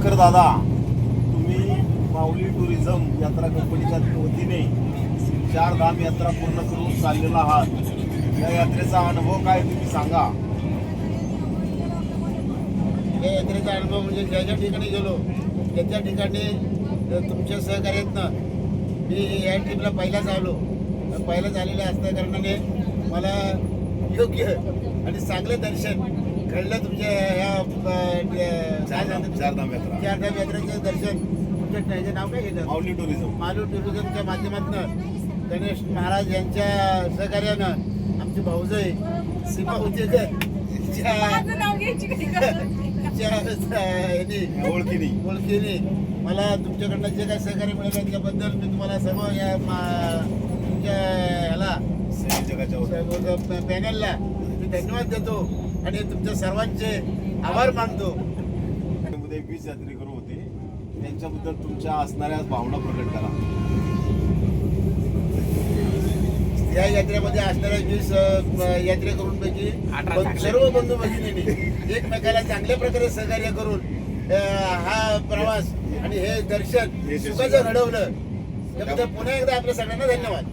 शंकर दादा, तुम्ही माऊली टुरिझम यात्रा कंपनीच्या वतीने 4 धाम यात्रा पूर्ण करून चाललेला आहात. या यात्रेचा अनुभव काय तुम्ही सांगा. या यात्रेचा अनुभव म्हणजे ज्या ज्या ठिकाणी गेलो त्या ठिकाणी तुमच्या सहकार्यातनं मी या ट्रिपला पहिलाच आलेल्या असल्या कारणाने मला योग्य आणि चांगलं दर्शन घडलं. तुमच्या ह्या चारधाम यात्रा 4 धाम यात्रेचं दर्शन तुमच्या त्याचं नाव काय घेतं माऊली टुरिझमच्या माध्यमातून गणेश महाराज यांच्या सहकार्यानं आमची भाऊजाई सीमा उचेकर ओळखीने मला तुमच्याकडनं जे काही सहकार्य मिळालं त्याबद्दल मी तुम्हाला सर्व या तुमच्या ह्याला जगाच्या पॅनलला मी धन्यवाद देतो आणि तुमच्या सर्वांचे आभार मानतो. 20 यात्रेकरू होते, त्यांच्याबद्दल तुमच्या असणाऱ्या भावना प्रकट करा. या यात्रेमध्ये असणाऱ्या 20 यात्रेकरूंपैकी सर्व बंधू भगिनींनी एकमेकाला चांगल्या प्रकारे सहकार्य करून हा प्रवास आणि हे दर्शन सुखाचं घडवलं. त्याबद्दल पुन्हा एकदा आपल्या सगळ्यांना धन्यवाद.